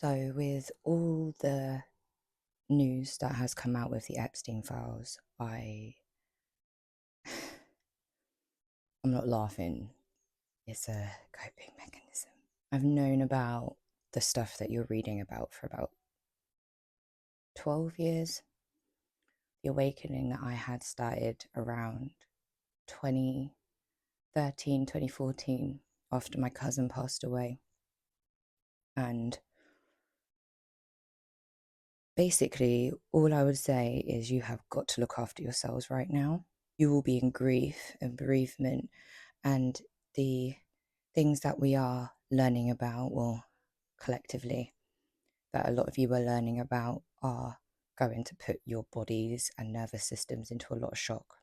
So, with all the news that has come out with the Epstein files, I'm not laughing. It's a coping mechanism. I've known about the stuff that you're reading about for about 12 years. The awakening that I had started around 2013, 2014, after my cousin passed away. And basically, all I would say is you have got to look after yourselves right now. You will be in grief and bereavement, and the things that we are learning about, or collectively, that a lot of you are learning about, are going to put your bodies and nervous systems into a lot of shock.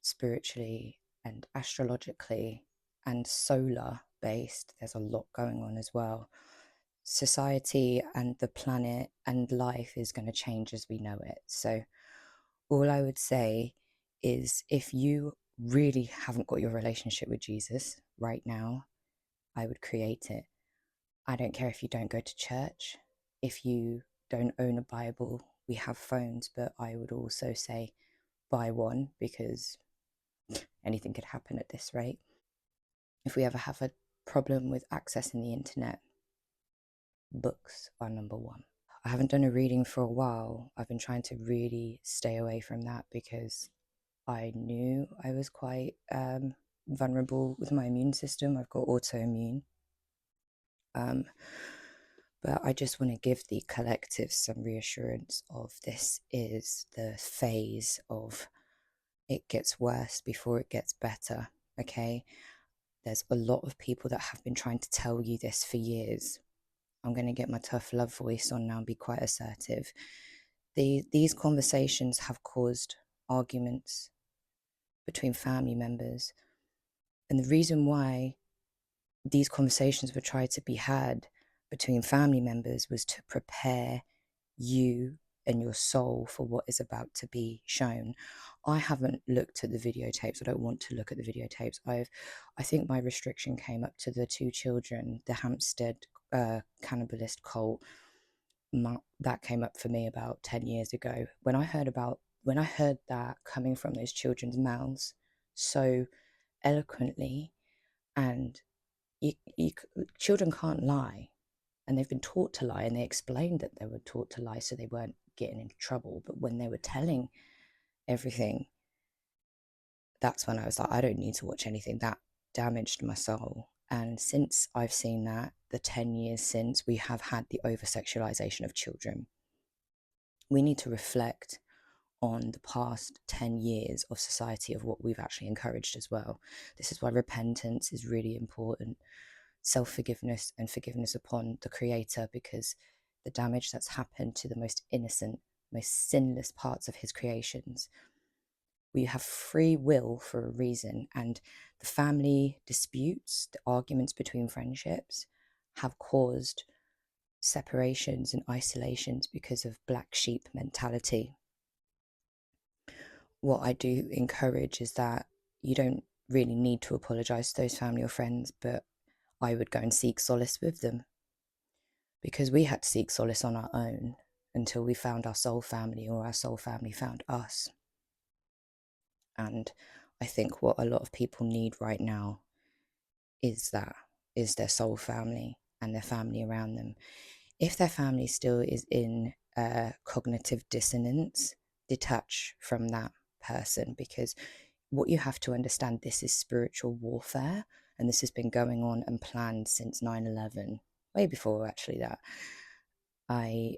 Spiritually and astrologically and solar based, there's a lot going on as well. Society and the planet and life is going to change as we know it. So all I would say is, if you really haven't got your relationship with Jesus right now, I would create it. I don't care if you don't go to church, if you don't own a Bible, we have phones, but I would also say buy one, because anything could happen at this rate. If we ever have a problem with accessing the internet, books are number one. I haven't done a reading for a while. I've been trying to really stay away from that because I knew I was quite vulnerable with my immune system. I've got autoimmune. But I just want to give the collective some reassurance of this is the phase of it gets worse before it gets better, okay? There's a lot of people that have been trying to tell you this for years. I'm going to get my tough love voice on now and be quite assertive. These conversations have caused arguments between family members. And the reason why these conversations were tried to be had between family members was to prepare you and your soul for what is about to be shown. I haven't looked at the videotapes. I don't want to look at the videotapes. I think my restriction came up to the 2 children, the Hampstead cannibalist cult. That came up for me about 10 years ago. When I heard that coming from those children's mouths so eloquently, and children can't lie, and they've been taught to lie, and they explained that they were taught to lie so they weren't getting into trouble. But when they were telling everything, that's when I was like, I don't need to watch anything. That damaged my soul. And since I've seen that, the 10 years since, we have had the over-sexualization of children. We need to reflect on the past 10 years of society, of what we've actually encouraged as well. This is why repentance is really important. Self-forgiveness and forgiveness upon the Creator, because the damage that's happened to the most innocent, most sinless parts of his creations. We have free will for a reason, and the family disputes, the arguments between friendships, have caused separations and isolations because of black sheep mentality. What I do encourage is that you don't really need to apologize to those family or friends, but I would go and seek solace with them, because we had to seek solace on our own until we found our soul family, or our soul family found us. And I think what a lot of people need right now is their soul family and their family around them. If their family still is in cognitive dissonance, detach from that person, because what you have to understand, this is spiritual warfare, and this has been going on and planned since 9/11, way before actually that. I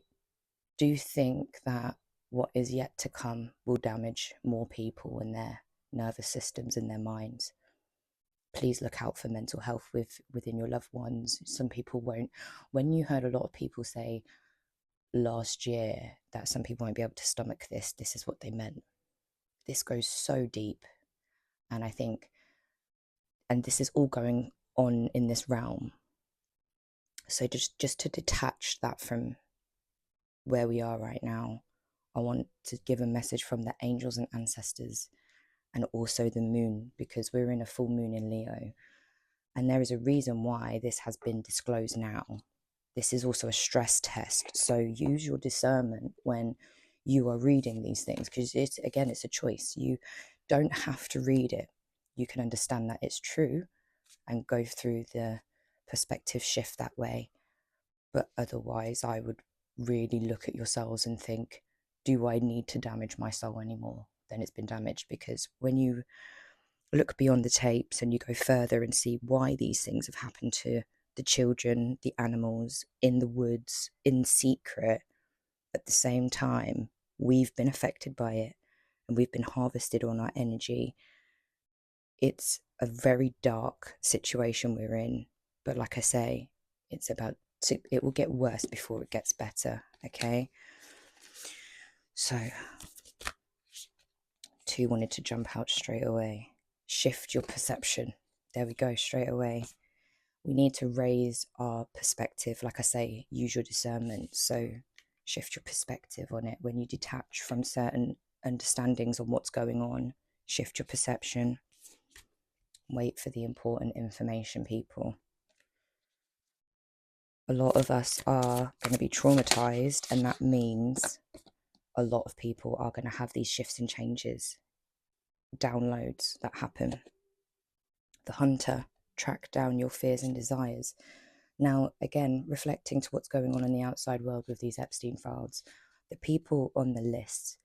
do think that what is yet to come will damage more people and their nervous systems and their minds. Please look out for mental health within your loved ones. Some people won't. When you heard a lot of people say last year that some people won't be able to stomach this is what they meant. This goes so deep. And I think, and this is all going on in this realm. So just to detach that from where we are right now, I want to give a message from the angels and ancestors, and also the moon, because we're in a full moon in Leo. And there is a reason why this has been disclosed now. This is also a stress test. So use your discernment when you are reading these things, because it's a choice. You don't have to read it. You can understand that it's true and go through the perspective shift that way. But otherwise, I would really look at yourselves and think, do I need to damage my soul anymore than it's been damaged? Because when you look beyond the tapes and you go further and see why these things have happened to the children, the animals, in the woods, in secret, at the same time, we've been affected by it and we've been harvested on our energy. It's a very dark situation we're in. But like I say, it will get worse before it gets better, okay? So, 2 wanted to jump out straight away. Shift your perception. There we go, straight away. We need to raise our perspective. Like I say, use your discernment. So shift your perspective on it. When you detach from certain understandings on what's going on, shift your perception. Wait for the important information, people. A lot of us are going to be traumatized, and that means a lot of people are going to have these shifts and changes, downloads that happen. The hunter, track down your fears and desires. Now, again, reflecting to what's going on in the outside world with these Epstein files, the people on the list,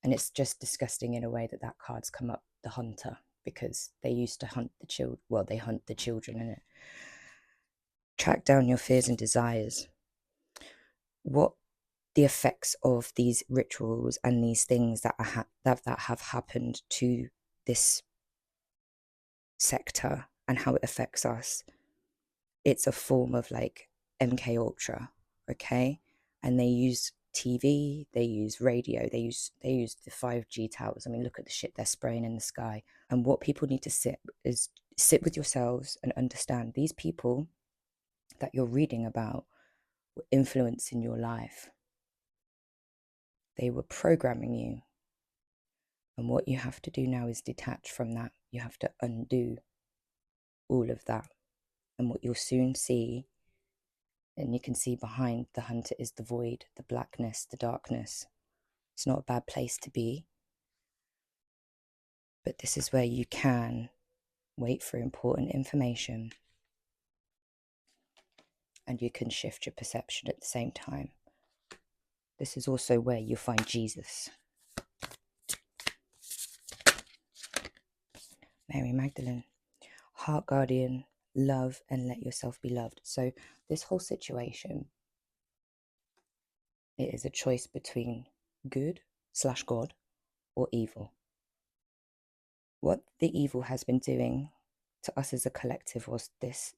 and it's just disgusting in a way that card's come up, the hunter, because they used to hunt the children. Well, they hunt the children in it. Track down your fears and desires. What the effects of these rituals and these things that have happened to this sector and how it affects us. It's a form of like MK Ultra, okay? And they use TV, they use radio, they use the 5G towers. I mean, look at the shit they're spraying in the sky. And what people need to sit with yourselves and understand these people that you're reading about were influencing your life. They were programming you. And what you have to do now is detach from that. You have to undo all of that. And what you'll soon see, and you can see behind the hunter, is the void, the blackness, the darkness. It's not a bad place to be. But this is where you can wait for important information and you can shift your perception at the same time. This is also where you find Jesus. Mary Magdalene, heart guardian, love and let yourself be loved. So this whole situation, it is a choice between good/God or evil. What the evil has been doing to us as a collective, was this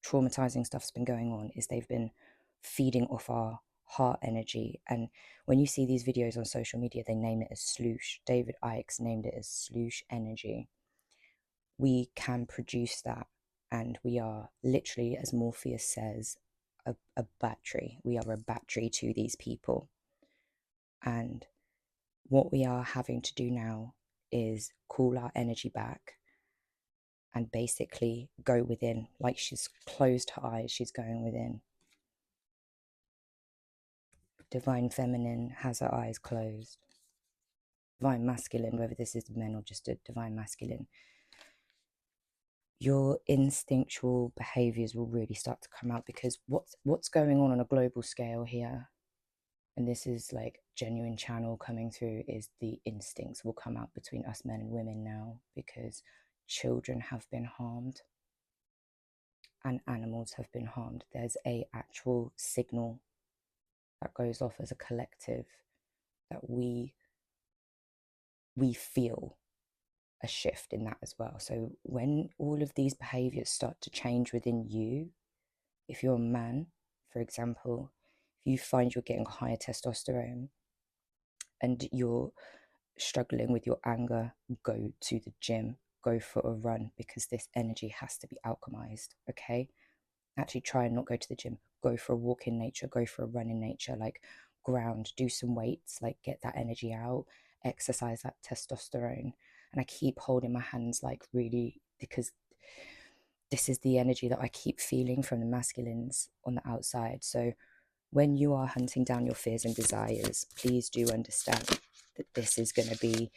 traumatizing stuff's been going on, is they've been feeding off our heart energy. And when you see these videos on social media, they name it as sloosh. David Icke named it as sloosh energy. We can produce that, and we are literally, as Morpheus says, a battery. We are a battery to these people. And what we are having to do now is call our energy back and basically go within. Like she's closed her eyes, she's going within. Divine feminine has her eyes closed. Divine masculine, whether this is men or just a divine masculine, your instinctual behaviors will really start to come out, because what's going on a global scale here, and this is like genuine channel coming through, is the instincts will come out between us men and women now, because children have been harmed and animals have been harmed. There's a actual signal that goes off as a collective that we feel a shift in that as well. So when all of these behaviors start to change within you, if you're a man, for example, if you find you're getting higher testosterone and you're struggling with your anger, go to the gym, go for a run, because this energy has to be alchemized, okay? Actually try and not go to the gym, go for a walk in nature, go for a run in nature, like ground, do some weights, like get that energy out, exercise that testosterone. And I keep holding my hands like really, because This is the energy that I keep feeling from the masculines on the outside. So when you are hunting down your fears and desires, please do understand that this is going to be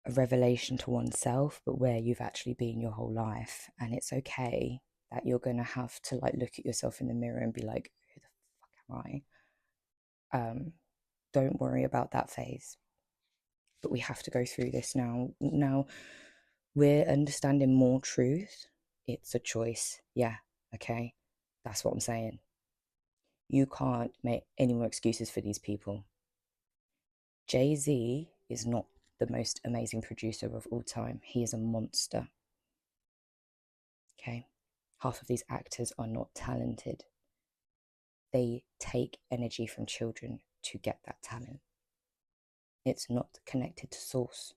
a revelation to oneself, but where you've actually been your whole life. And it's okay that you're going to have to like look at yourself in the mirror and be like, who the fuck am I? Don't worry about that phase. But we have to go through this now. Now we're understanding more truth. It's a choice. Yeah. Okay. That's what I'm saying. You can't make any more excuses for these people. Jay-Z is not the most amazing producer of all time. He is a monster. Okay. Half of these actors are not talented. They take energy from children to get that talent. It's not connected to source.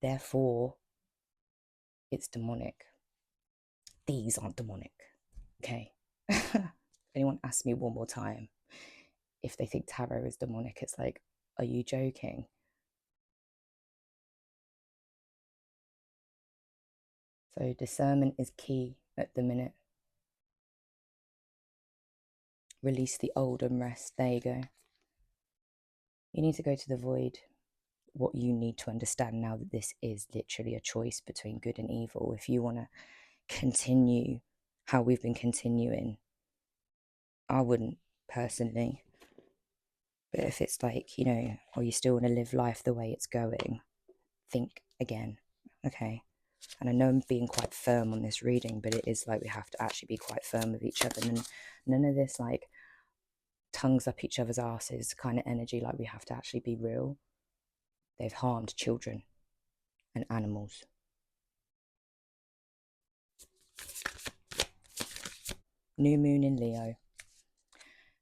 Therefore, it's demonic. These aren't demonic. Okay. If anyone asks me one more time if they think tarot is demonic, it's like, are you joking? So discernment is key at the minute. Release the old and rest. There you go. You need to go to the void. What you need to understand now that this is literally a choice between good and evil. If you want to continue how we've been continuing, I wouldn't personally. But if it's like, you know, or you still want to live life the way it's going, think again. Okay. And I know I'm being quite firm on this reading, but it is like we have to actually be quite firm with each other. And none of this like tongues up each other's asses kind of energy, like we have to actually be real. They've harmed children and animals. New moon in Leo.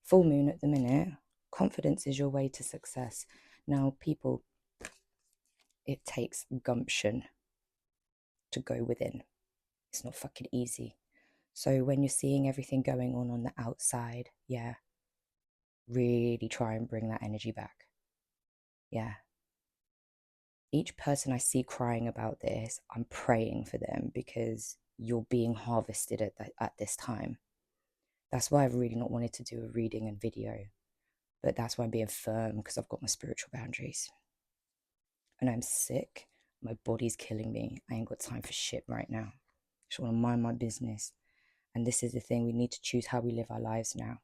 Full moon at the minute. Confidence is your way to success. Now, people, it takes gumption to go within. It's not fucking easy. So when you're seeing everything going on the outside, yeah, really try and bring that energy back. Yeah. Each person I see crying about this, I'm praying for them because you're being harvested at this time. That's why I've really not wanted to do a reading and video. But that's why I'm being firm, because I've got my spiritual boundaries. And I'm sick. My body's killing me. I ain't got time for shit right now. I just want to mind my business. And this is the thing. We need to choose how we live our lives now,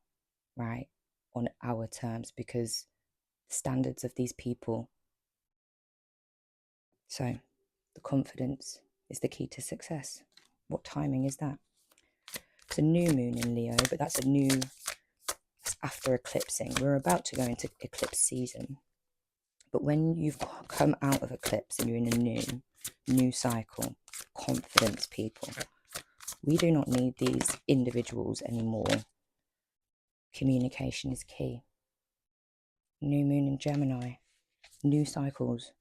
right? On our terms, because the standards of these people. So the confidence is the key to success. What timing is that? It's a new moon in Leo, but that's after eclipsing. We're about to go into eclipse season. But when you've come out of eclipse and you're in a new cycle, confidence, people, we do not need these individuals anymore. Communication is key. New moon in Gemini, new cycles.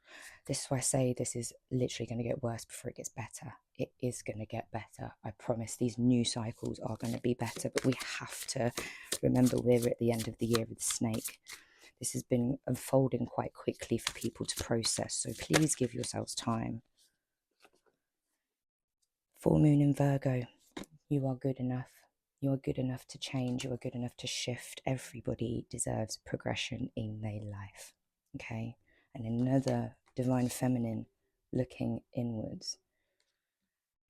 This is why I say this is literally going to get worse before it gets better. It is going to get better. I promise these new cycles are going to be better, but we have to remember we're at the end of the year with the snake. This has been unfolding quite quickly for people to process, so please give yourselves time. Full moon in Virgo, you are good enough. You are good enough to change. You are good enough to shift. Everybody deserves progression in their life, okay? And another divine feminine looking inwards.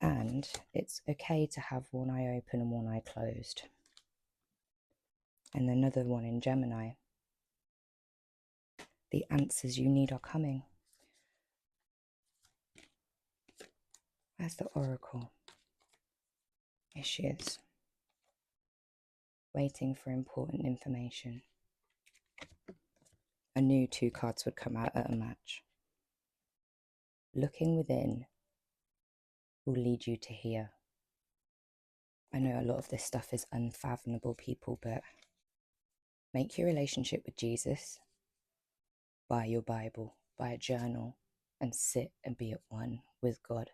And it's okay to have one eye open and one eye closed. And another one in Gemini. The answers you need are coming. Where's the oracle? Here she is. Waiting for important information. I knew 2 cards would come out at a match. Looking within will lead you to here. I know a lot of this stuff is unfathomable, people, but make your relationship with Jesus. Buy your Bible, buy a journal, and sit and be at one with God.